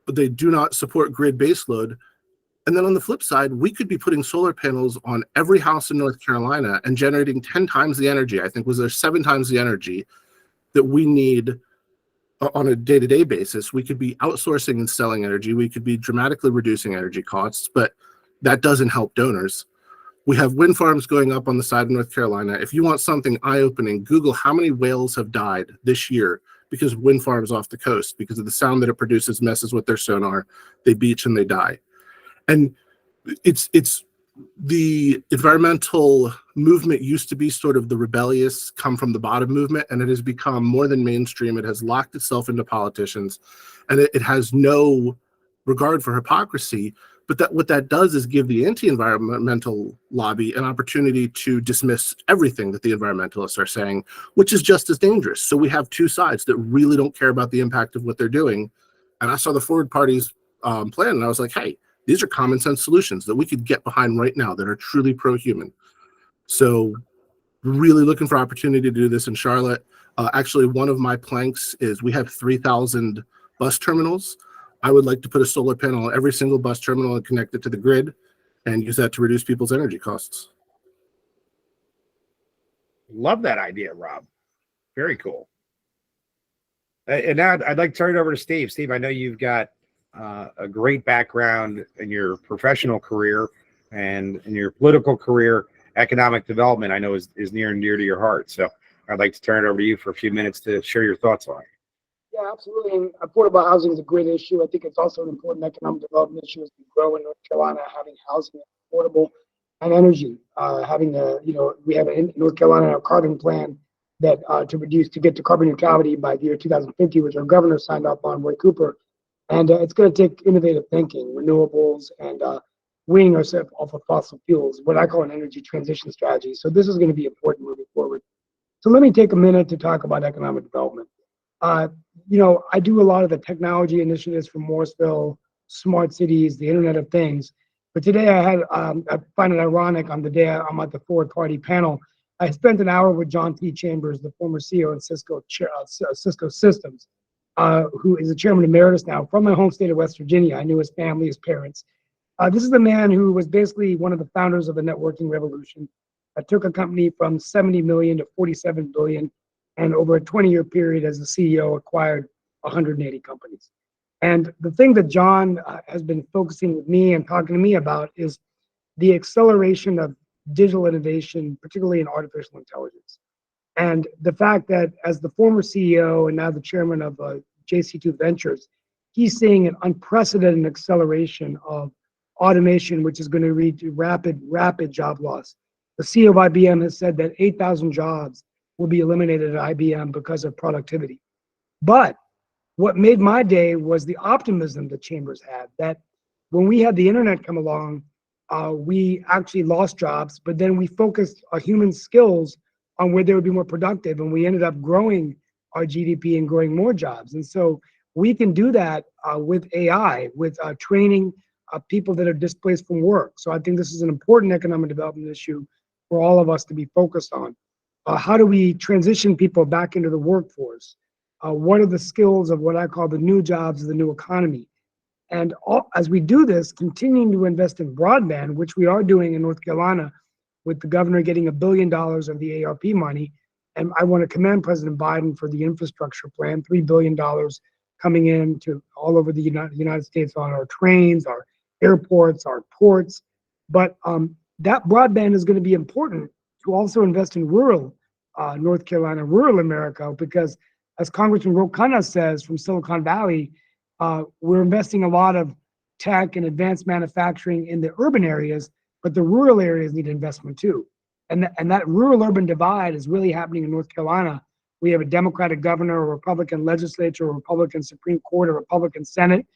do not support grid baseload. And then on the flip side, we could be putting solar panels on every house in North Carolina and generating 10 times the energy. I think was there 7 times the energy that we need on a day-to-day basis. We could be outsourcing and selling energy. We could be dramatically reducing energy costs, but that doesn't help donors. We have wind farms going up on the side of North Carolina. If you want something eye-opening, Google how many whales have died this year because of wind farms off the coast, because of the sound that it produces messes with their sonar. They beach and they die. And it's the environmental movement used to be sort of the rebellious, come from the bottom movement, and it has become more than mainstream. It has locked itself into politicians, and it has no regard for hypocrisy. But what that does is give the anti-environmental lobby an opportunity to dismiss everything that the environmentalists are saying, which is just as dangerous. So we have two sides that really don't care about the impact of what they're doing. And I saw the Forward Party's plan, and I was like, hey, these are common sense solutions that we could get behind right now that are truly pro-human. So really looking for opportunity to do this in Charlotte. Actually, one of my planks is we have 3,000 bus terminals. I would like to put a solar panel on every single bus terminal and connect it to the grid and use that to reduce people's energy costs. Love that idea, Rob. Very cool. And now I'd like to turn it over to Steve. Steve, I know you've got a great background in your professional career and in your political career. Economic development, I know, is near and dear to your heart. So I'd like to turn it over to you for a few minutes to share your thoughts on it. Yeah, absolutely. And affordable housing is a great issue. I think it's also an important economic development issue as we grow in North Carolina, having housing affordable and energy. Having we have in North Carolina our carbon plan that to get to carbon neutrality by the year 2050, which our governor signed off on, Roy Cooper. And it's going to take innovative thinking, renewables, and weaning ourselves off of fossil fuels, what I call an energy transition strategy. So this is going to be important moving forward. So let me take a minute to talk about economic development. I do a lot of the technology initiatives from Morrisville, smart cities, the Internet of Things. But today I find it ironic on the day I'm at the Forward Party panel, I spent an hour with John T. Chambers, the former CEO of Cisco Systems, who is the chairman emeritus now from my home state of West Virginia. I knew his family, his parents. This is the man who was basically one of the founders of the networking revolution. Took a company from 70 million to 47 billion, and over a 20-year period as the CEO acquired 180 companies. And the thing that John has been focusing with me and talking to me about is the acceleration of digital innovation, particularly in artificial intelligence. And the fact that as the former CEO and now the chairman of JC2 Ventures, he's seeing an unprecedented acceleration of automation, which is going to lead to rapid job loss. The CEO of IBM has said that 8,000 jobs will be eliminated at IBM because of productivity. But what made my day was the optimism that Chambers had, that when we had the internet come along, we actually lost jobs, but then we focused our human skills on where they would be more productive, and we ended up growing our GDP and growing more jobs. And so we can do that with AI, with training people that are displaced from work. So I think this is an important economic development issue for all of us to be focused on. How do we transition people back into the workforce? What are the skills of what I call the new jobs of the new economy? And as we do this, continuing to invest in broadband, which we are doing in North Carolina, with the governor getting $1 billion of the ARP money. And I want to commend President Biden for the infrastructure plan, $3 billion coming in to all over the United States on our trains, our airports, our ports. But that broadband is going to be important to also invest in rural North Carolina, rural America, because as Congressman Ro Khanna says from Silicon Valley, we're investing a lot of tech and advanced manufacturing in the urban areas, but the rural areas need investment too. And that rural-urban divide is really happening in North Carolina. We have a Democratic governor, a Republican legislature, a Republican Supreme Court, a Republican Senate,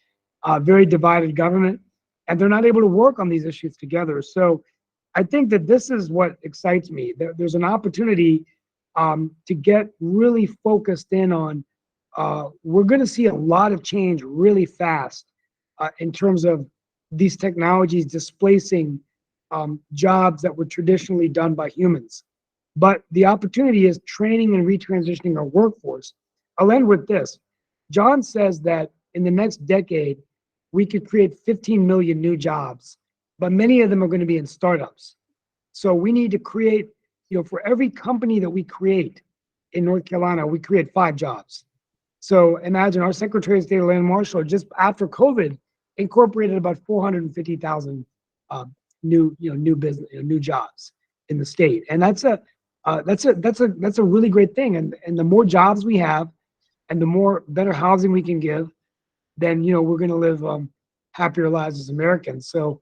very divided government, and they're not able to work on these issues together. So I think that this is what excites me. There's an opportunity to get really focused in on, we're going to see a lot of change really fast in terms of these technologies displacing jobs that were traditionally done by humans. But the opportunity is training and retransitioning our workforce. I'll end with this. John says that in the next decade, we could create 15 million new jobs, but many of them are going to be in startups. So we need to create, for every company that we create in North Carolina, we create 5 jobs. So imagine our Secretary of State, Land Marshall, just after COVID, incorporated about 450,000 new business, new jobs in the state, and that's a really great thing. And the more jobs we have, and the more better housing we can give, then we're going to live happier lives as Americans. So,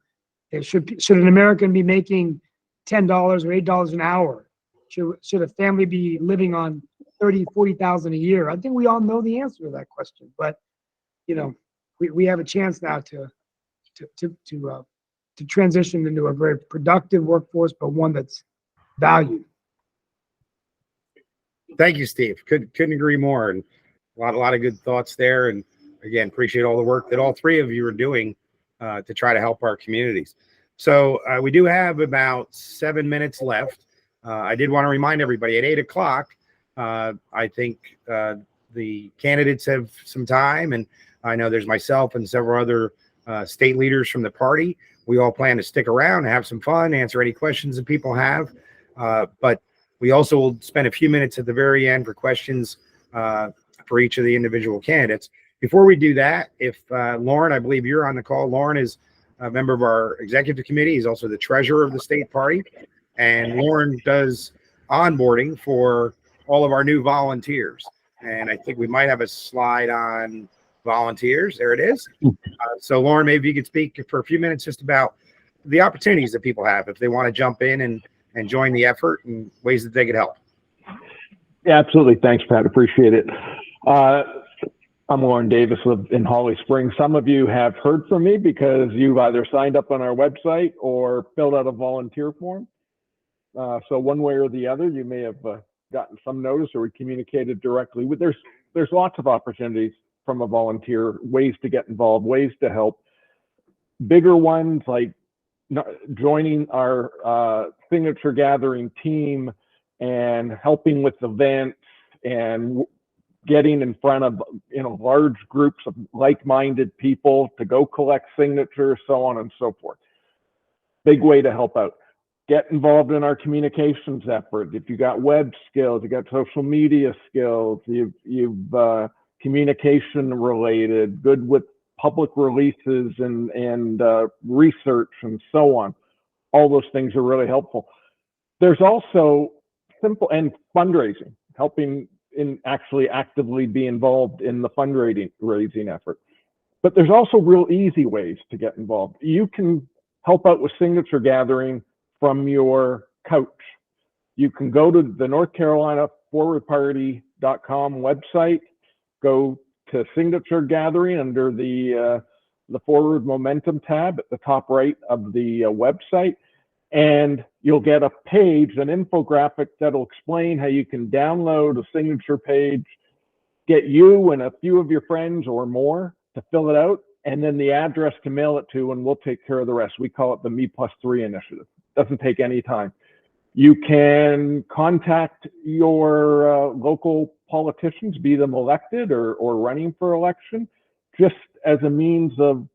should an American be making $10 or $8 an hour? Should a family be living on $30,000-$40,000 a year? I think we all know the answer to that question, but we have a chance now to transition into a very productive workforce, but one that's valued. Thank you, Steve. Couldn't agree more. And a lot of good thoughts there. And again, appreciate all the work that all three of you are doing to try to help our communities. So we do have about 7 minutes left. I did want to remind everybody at 8 o'clock, I think the candidates have some time, and I know there's myself and several other state leaders from the party. We all plan to stick around, have some fun, answer any questions that people have. But we also will spend a few minutes at the very end for questions for each of the individual candidates. Before we do that, if Lauren, I believe you're on the call. Lauren is a member of our executive committee. He's also the treasurer of the state party. And Lauren does onboarding for all of our new volunteers. And I think we might have a slide on volunteers. There it is. So Lauren, maybe you could speak for a few minutes just about the opportunities that people have if they want to jump in and join the effort and ways that they could help. Yeah, absolutely. Thanks, Pat. Appreciate it. I'm Lauren Davis, live in Holly Springs. Some of you have heard from me because you've either signed up on our website or filled out a volunteer form. So one way or the other, you may have gotten some notice or we communicated directly. There's lots of opportunities from a volunteer, ways to get involved, ways to help. Bigger ones like joining our signature gathering team and helping with events and getting in front of large groups of like-minded people to go collect signatures, so on and so forth. Big way to help out. Get involved in our communications effort. If you got web skills, you got social media skills, you've communication related, good with public releases and research and so on. All those things are really helpful. There's also simple and fundraising, helping in actually actively be involved in the fundraising effort. But there's also real easy ways to get involved. You can help out with signature gathering from your couch. You can go to the North Carolina forwardparty.com website, go to signature gathering under the forward momentum tab at the top right of the website, and you'll get a page, an infographic that'll explain how you can download a signature page, get you and a few of your friends or more to fill it out, and then the address to mail it to, and we'll take care of the rest. We call it the Me+3 initiative. Doesn't take any time. You can contact your local politicians, be them elected or running for election, just as a means of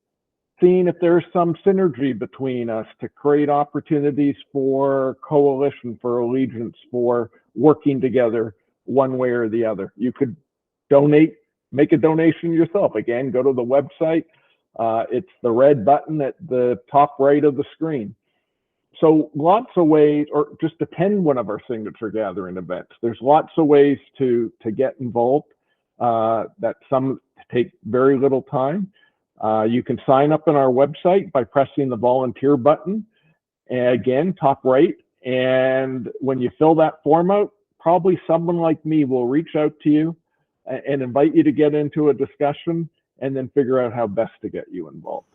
seeing if there's some synergy between us to create opportunities for coalition, for allegiance, for working together one way or the other. You could donate, make a donation yourself. Again, go to the website. It's the red button at the top right of the screen. So lots of ways, or just attend one of our signature gathering events. There's lots of ways to get involved that some take very little time. You can sign up on our website by pressing the volunteer button, again, top right. And when you fill that form out, probably someone like me will reach out to you and invite you to get into a discussion and then figure out how best to get you involved.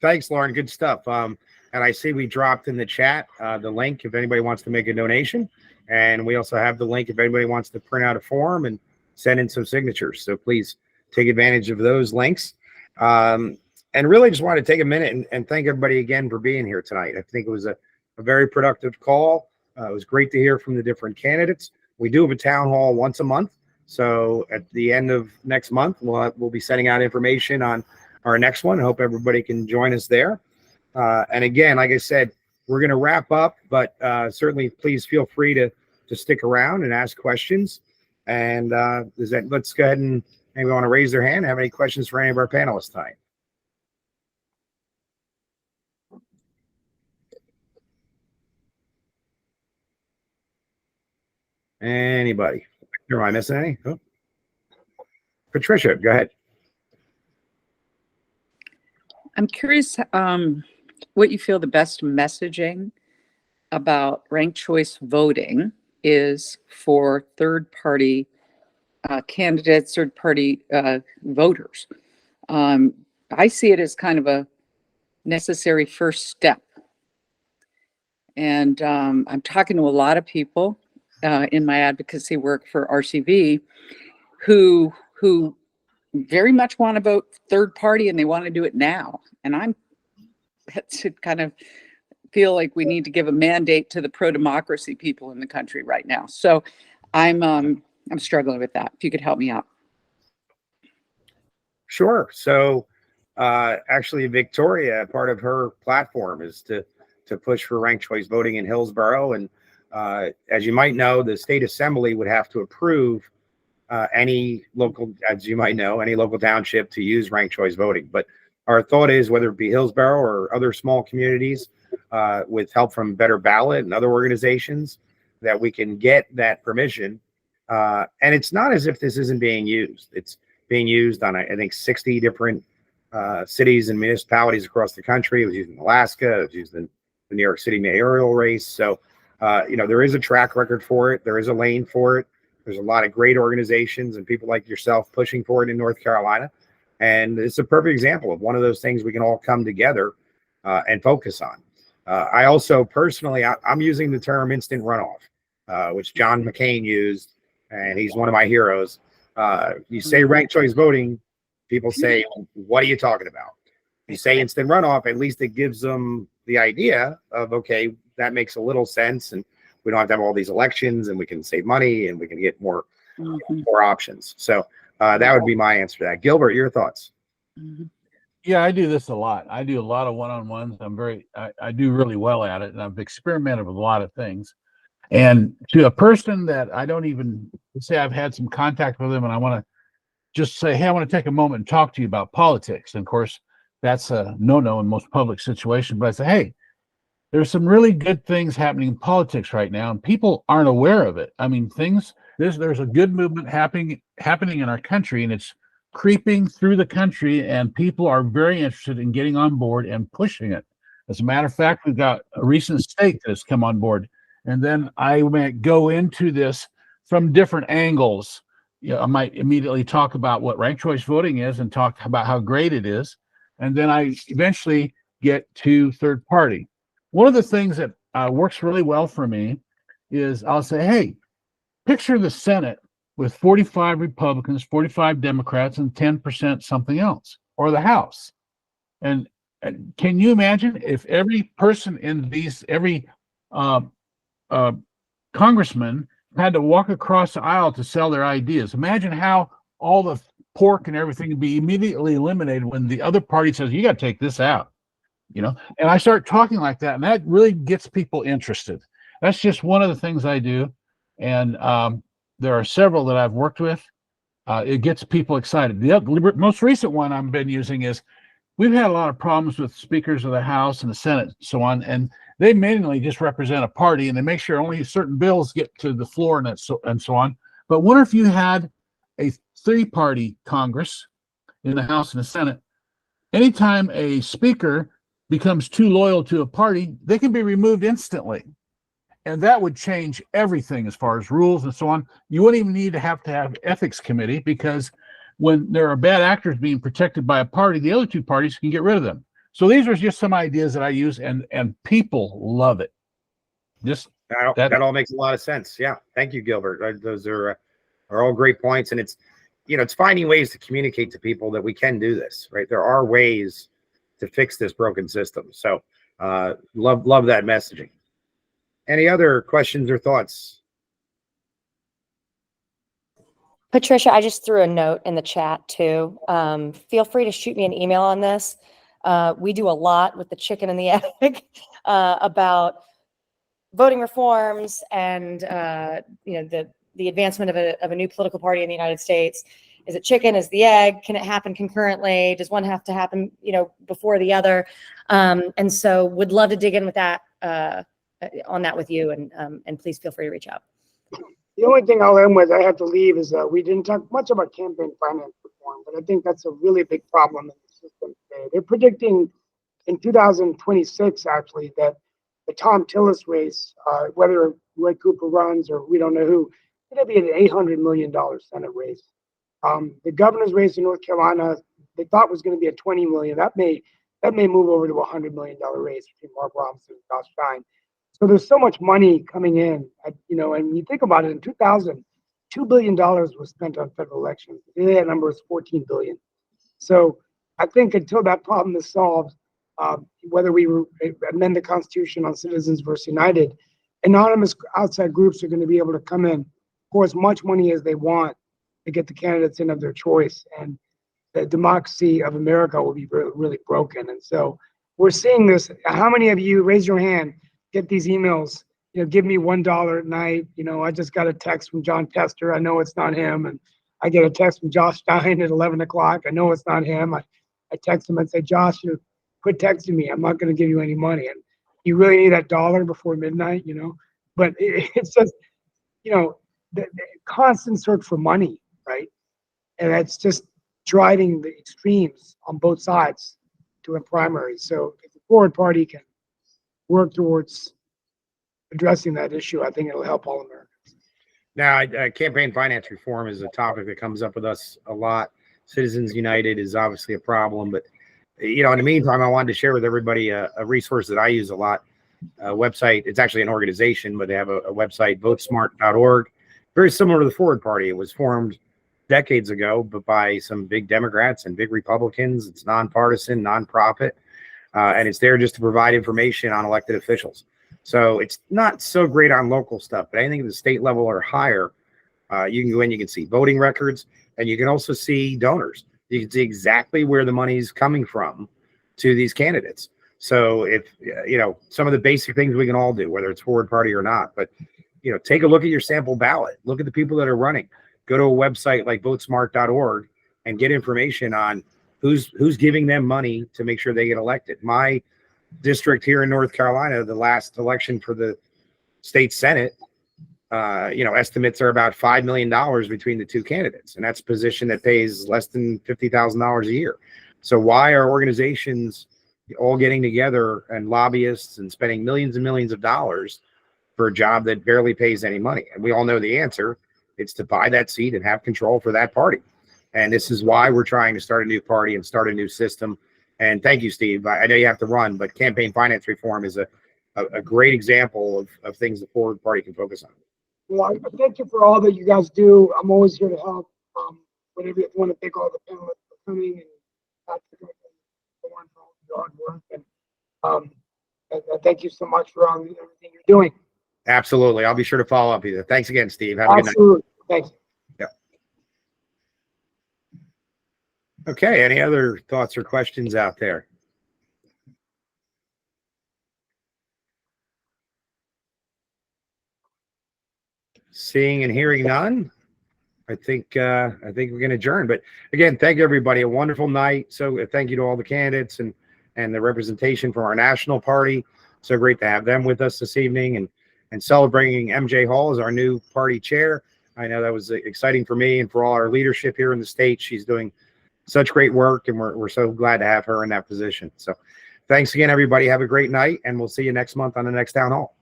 Thanks, Lauren. Good stuff. And I see we dropped in the chat the link if anybody wants to make a donation. And we also have the link if anybody wants to print out a form and send in some signatures. So please take advantage of those links. And really just want to take a minute and thank everybody again for being here tonight. I think it was a very productive call. It was great to hear from the different candidates. We do have a town hall once a month. So at the end of next month, we'll be sending out information on our next one. I hope everybody can join us there. And again, like I said, we're going to wrap up, but certainly please feel free to stick around and ask questions. And let's go ahead and maybe want to raise their hand. Have any questions for any of our panelists tonight? Anybody? Am I missing any? Oh. Patricia, go ahead. I'm curious what you feel the best messaging about ranked choice voting is for third-party candidates, third-party voters. I see it as kind of a necessary first step. And I'm talking to a lot of people in my advocacy work for RCV who very much want to vote third party and they want to do it now. And I'm to kind of feel like we need to give a mandate to the pro-democracy people in the country right now. So I'm struggling with that. If you could help me out. Sure. So actually Victoria, part of her platform is to push for ranked choice voting in Hillsborough. And as you might know, the state assembly would have to approve any local, as you might know, any local township to use ranked choice voting. But our thought is whether it be Hillsborough or other small communities with help from Better Ballot and other organizations, that we can get that permission And it's not as if this isn't being used. It's being used on, I think, 60 different cities and municipalities across the country. It was used in Alaska. It was used in the New York City mayoral race. So, there is a track record for it. There is a lane for it. There's a lot of great organizations and people like yourself pushing for it in North Carolina. And it's a perfect example of one of those things we can all come together and focus on. I also personally, I'm using the term instant runoff, which John McCain used, and he's one of my heroes. You say ranked choice voting, people say, what are you talking about? You say instant runoff, at least it gives them the idea of, okay, that makes a little sense, and we don't have to have all these elections, and we can save money, and we can get more options. So that would be my answer to that. Gilbert, your thoughts? Yeah, I do this a lot. I do a lot of one-on-ones. I do really well at it, and I've experimented with a lot of things. And to a person that I don't even say I've had some contact with them, and I want to just say, hey, I want to take a moment and talk to you about politics. And of course, that's a no-no in most public situations. But I say, hey, there's some really good things happening in politics right now, and people aren't aware of it. I mean, there's a good movement happening in our country, and it's creeping through the country, and people are very interested in getting on board and pushing it. As a matter of fact, we've got a recent state that has come on board. And then I might go into this from different angles. I might immediately talk about what ranked choice voting is and talk about how great it is. And then I eventually get to third party. One of the things that works really well for me is I'll say, hey, picture the Senate with 45 Republicans, 45 Democrats, and 10% something else, or the House. And can you imagine if every person in every congressman had to walk across the aisle to sell their ideas? Imagine how all the pork and everything would be immediately eliminated when the other party says, you got to take this out, and I start talking like that, and that really gets people interested. That's just one of the things I do. And there are several that I've worked with. It gets people excited. The most recent one I've been using is, we've had a lot of problems with speakers of the House and the Senate and so on, and they mainly just represent a party, and they make sure only certain bills get to the floor and so on. But what if you had a three-party Congress in the House and the Senate? Anytime a speaker becomes too loyal to a party, they can be removed instantly. And that would change everything as far as rules and so on. You wouldn't even need to have ethics committee, because when there are bad actors being protected by a party, the other two parties can get rid of them. So these are just some ideas that I use, and people love it. That all makes a lot of sense. Yeah, thank you, Gilbert. Those are all great points, and it's finding ways to communicate to people that we can do this. Right, there are ways to fix this broken system. So love that messaging. Any other questions or thoughts? Patricia, I just threw a note in the chat too. Feel free to shoot me an email on this. We do a lot with the chicken and the egg about voting reforms and the advancement of a new political party in the United States. Is it chicken? Is the egg? Can it happen concurrently? Does one have to happen, before the other? And so would love to dig in with that on that with you, and please feel free to reach out. The only thing I'll end with, I have to leave, is we didn't talk much about campaign finance reform, but I think that's a really big problem in the system today. They're predicting in 2026, actually, that the Tom Tillis race, whether Roy Cooper runs or we don't know who, it's going to be an $800 million Senate race. The governor's race in North Carolina, they thought was going to be a $20 million. That may move over to a $100 million race between Mark Robinson and Josh Stein. So there's so much money coming in, and you think about it, in 2000, $2 billion was spent on federal elections. Today that number is $14 billion. So I think until that problem is solved, whether we amend the Constitution on Citizens versus United, anonymous outside groups are going to be able to come in, pour as much money as they want to get the candidates in of their choice, and the democracy of America will be really broken. And so we're seeing this. How many of you, raise your hand, get these emails, give me $1 at night. I just got a text from John Tester. I know it's not him. And I get a text from Josh Stein at 11 o'clock. I know it's not him. I text him and say, Josh, quit texting me. I'm not going to give you any money. And you really need that dollar before midnight, But it's just, the constant search for money, right? And that's just driving the extremes on both sides to win primaries. So if the forward party can work towards addressing that issue, I think it'll help all Americans. Now, campaign finance reform is a topic that comes up with us a lot. Citizens United is obviously a problem, but in the meantime, I wanted to share with everybody a resource that I use a lot. A website. It's actually an organization, but they have a website, votesmart.org. Very similar to the Forward Party. It was formed decades ago, but by some big Democrats and big Republicans. It's nonpartisan, nonprofit, and it's there just to provide information on elected officials. So it's not so great on local stuff, but anything at the state level or higher, you can go in, you can see voting records, and you can also see donors. You can see exactly where the money's coming from to these candidates. So if, some of the basic things we can all do, whether it's Forward Party or not, but, take a look at your sample ballot, look at the people that are running, go to a website like votesmart.org and get information on who's giving them money to make sure they get elected. My district here in North Carolina, the last election for the state Senate, estimates are about $5 million between the two candidates. And that's a position that pays less than $50,000 a year. So why are organizations all getting together and lobbyists and spending millions and millions of dollars for a job that barely pays any money? And we all know the answer. It's to buy that seat and have control for that party. And this is why we're trying to start a new party and start a new system. And thank you, Steve. I know you have to run, but campaign finance reform is a great example of things the Forward Party can focus on. Well, I thank you for all that you guys do. I'm always here to help. Whenever you want to thank all the panelists for coming and Patrick and Lauren for all the hard work. And thank you so much for everything you're doing. Absolutely. I'll be sure to follow up with you. Thanks again, Steve. Have a good night. Absolutely. Thanks. Yeah. Okay. Any other thoughts or questions out there? Seeing and hearing none, I think we can adjourn. But again, thank you, everybody. A wonderful night. So thank you to all the candidates and the representation from our national party. So great to have them with us this evening and celebrating MJ Hall as our new party chair. I know that was exciting for me and for all our leadership here in the state. She's doing such great work, and we're so glad to have her in that position. So thanks again, everybody. Have a great night, and we'll see you next month on the next Town Hall.